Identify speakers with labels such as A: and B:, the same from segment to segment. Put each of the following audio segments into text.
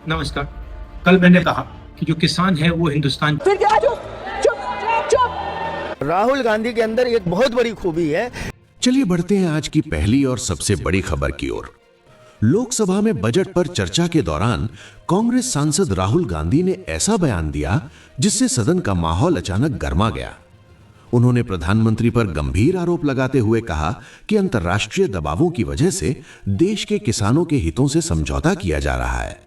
A: नमस्कार। कल मैंने कहा कि जो किसान है वो हिंदुस्तान
B: फिर क्या चुप चुप।
C: राहुल गांधी के अंदर एक बहुत बड़ी खूबी है।
D: चलिए बढ़ते हैं आज की पहली और सबसे बड़ी खबर की ओर। लोकसभा में बजट पर चर्चा के दौरान कांग्रेस सांसद राहुल गांधी ने ऐसा बयान दिया जिससे सदन का माहौल अचानक गर्मा गया। उन्होंने प्रधानमंत्री पर गंभीर आरोप लगाते हुए कहा कि अंतर्राष्ट्रीय दबावों की वजह से देश के किसानों के हितों से समझौता किया जा रहा है।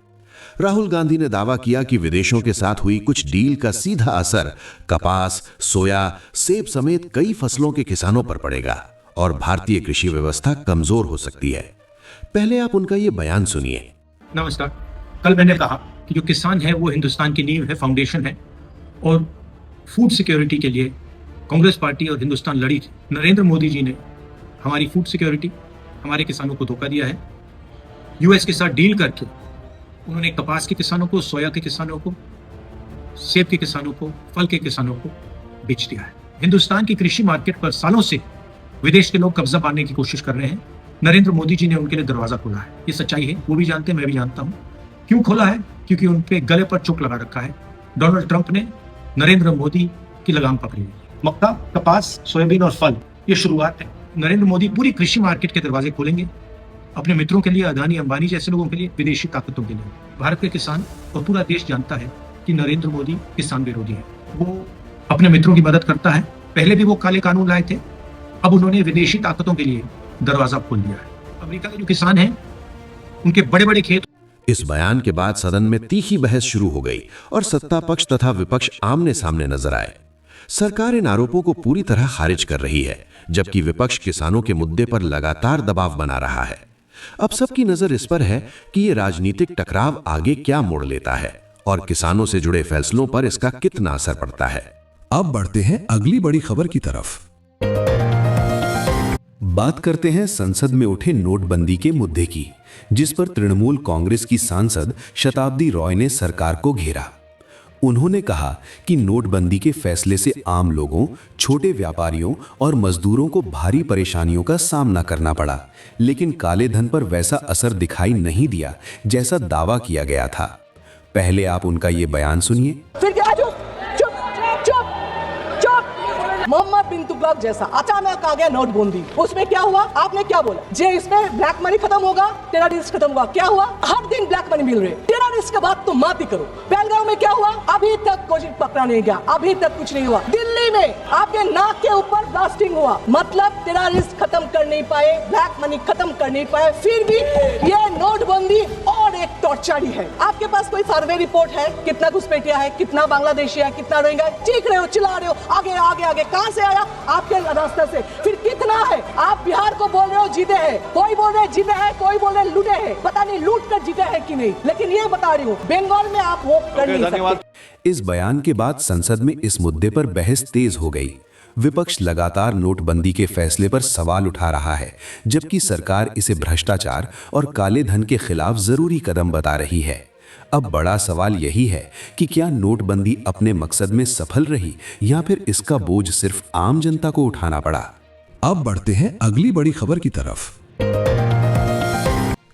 D: राहुल गांधी ने दावा किया कि विदेशों के साथ हुई कुछ डील का सीधा असर कपास, सोया, सेब समेत कई फसलों के किसानों पर पड़ेगा और भारतीय कृषि व्यवस्था कमजोर हो सकती है। पहले आप उनका ये बयान सुनिए।
A: नमस्कार। कल मैंने कहा कि जो किसान है वो हिंदुस्तान की नींव है, फाउंडेशन है, और फूड सिक्योरिटी के लिए कांग्रेस पार्टी और हिंदुस्तान लड़ी थी। नरेंद्र मोदी जी ने हमारी फूड सिक्योरिटी, हमारे किसानों को धोखा दिया है। यूएस के साथ डील करके उन्होंने कपास के किसानों को, सोया के किसानों को, सेब के किसानों को, फल के किसानों को बेच दिया है। हिंदुस्तान की कृषि मार्केट पर सालों से विदेश के लोग कब्जा पाने की कोशिश कर रहे हैं। नरेंद्र मोदी जी ने उनके लिए दरवाजा खोला है। ये सच्चाई है, वो भी जानते हैं, मैं भी जानता हूँ। क्यों खोला है? क्योंकि उनके गले पर चोट लगा रखा है। डोनाल्ड ट्रंप ने नरेंद्र मोदी की लगाम पकड़ी है। मक्का, कपास, सोयाबीन और फल, ये शुरुआत है। नरेंद्र मोदी पूरी कृषि मार्केट के दरवाजे खोलेंगे अपने मित्रों के लिए, अदानी अंबानी जैसे लोगों के लिए, विदेशी ताकतों के लिए। भारत के किसान और पूरा देश जानता है कि नरेंद्र मोदी किसान विरोधी है। वो अपने मित्रों की मदद करता है। पहले भी वो काले कानून लाए थे, अब उन्होंने विदेशी ताकतों के लिए दरवाजा खोल दिया है। अमेरिका के जो किसान हैं उनके बड़े बड़े खेत।
D: इस बयान के बाद सदन में तीखी बहस शुरू हो गई और सत्ता पक्ष तथा विपक्ष आमने सामने नजर आए। सरकार इन आरोपों को पूरी तरह खारिज कर रही है, जबकि विपक्ष किसानों के मुद्दे पर लगातार दबाव बना रहा है। अब सबकी नजर इस पर है कि ये राजनीतिक टकराव आगे क्या मोड़ लेता है और किसानों से जुड़े फैसलों पर इसका कितना असर पड़ता है।
E: अब बढ़ते हैं अगली बड़ी खबर की तरफ।
D: बात करते हैं संसद में उठे नोटबंदी के मुद्दे की, जिस पर तृणमूल कांग्रेस की सांसद शताब्दी रॉय ने सरकार को घेरा। उन्होंने कहा कि नोटबंदी के फैसले से आम लोगों, छोटे व्यापारियों और मजदूरों को भारी परेशानियों का सामना करना पड़ा, लेकिन काले धन पर वैसा असर दिखाई नहीं दिया जैसा दावा किया गया था। पहले आप उनका ये बयान सुनिए।
B: फिर क्या चुप। मोहम्मद बिन तुगलक जैसा अचानक आ गया नोटबंदी। उसमें क्या हुआ? आपने क्या बोला? जे इसमें ब्लैक मनी खत्म होगा, टेररिस्ट खत्म होगा। क्या हुआ? हर दिन ब्लैक मनी मिल रहे। टेररिस्ट के बाद तो मात ही करो। पहलगाम में क्या हुआ? अभी तक कोई पकड़ा नहीं गया, अभी तक कुछ नहीं हुआ। दिल्ली में आपके नाक के ऊपर ब्लास्टिंग हुआ, मतलब टेररिस्ट खत्म कर नहीं पाए, ब्लैक मनी खत्म कर नहीं पाए, फिर भी ये नोटबंदी और एक टॉर्चर ही है। आपके पास कोई सर्वे रिपोर्ट है? कितना घुसपैठिया है, कितना बांग्लादेशी है, कितना रोहिंग्या? चीख रहे हो, चिल्ला रहे हो, आगे आगे आगे। कहां से आया? आपके रास्ते से। फिर कितना है? आप बिहार को बोल रहे हो जीते हैं, कोई बोल रहे जीते हैं, कोई बोल रहे लूटे हैं। पता नहीं लूट कर जीते हैं कि नहीं, लेकिन ये बता रही हूँ बंगाल में आप वो कर नहीं सकते।
D: इस बयान के बाद संसद में इस मुद्दे पर बहस तेज हो गई। विपक्ष लगातार नोटबंदी के फैसले पर सवाल उठा रहा है, जबकि सरकार इसे भ्रष्टाचार और काले धन के खिलाफ जरूरी कदम बता रही है। अब बड़ा सवाल यही है कि क्या नोटबंदी अपने मकसद में सफल रही या फिर इसका बोझ सिर्फ आम जनता को उठाना पड़ा।
E: अब बढ़ते हैं अगली बड़ी खबर की तरफ।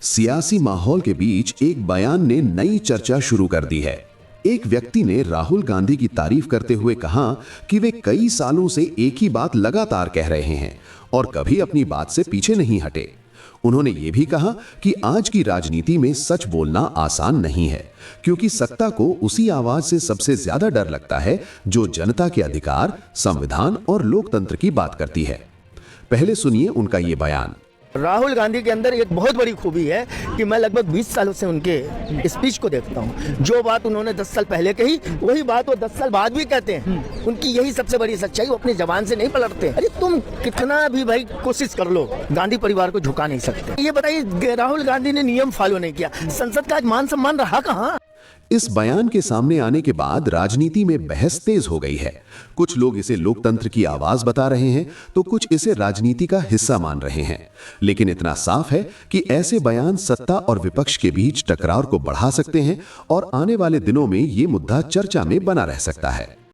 D: सियासी माहौल के बीच एक बयान ने नई चर्चा शुरू कर दी है। एक व्यक्ति ने राहुल गांधी की तारीफ करते हुए कहा कि वे कई सालों से एक ही बात लगातार कह रहे हैं और कभी अपनी बात से पीछे नहीं हटे। उन्होंने ये भी कहा कि आज की राजनीति में सच बोलना आसान नहीं है, क्योंकि सत्ता को उसी आवाज से सबसे ज्यादा डर लगता है जो जनता के अधिकार, संविधान और लोकतंत्र की बात करती है। पहले सुनिए उनका ये बयान।
C: राहुल गांधी के अंदर एक बहुत बड़ी खूबी है कि मैं लगभग 20 सालों से उनके स्पीच को देखता हूँ। जो बात उन्होंने 10 साल पहले कही, वही बात वो 10 साल बाद भी कहते हैं। उनकी यही सबसे बड़ी सच्चाई, वो अपनी जबान से नहीं पलटते। अरे तुम कितना भी भाई कोशिश कर लो, गांधी परिवार को झुका नहीं सकते। ये बताइए, राहुल गांधी ने नियम फॉलो नहीं किया, संसद का आज मान सम्मान रहा कहाँ?
D: इस बयान के सामने आने के बाद राजनीति में बहस तेज हो गई है। कुछ लोग इसे लोकतंत्र की आवाज बता रहे हैं, तो कुछ इसे राजनीति का हिस्सा मान रहे हैं। लेकिन इतना साफ है कि ऐसे बयान सत्ता और विपक्ष के बीच टकराव को बढ़ा सकते हैं और आने वाले दिनों में ये मुद्दा चर्चा में बना रह सकता है।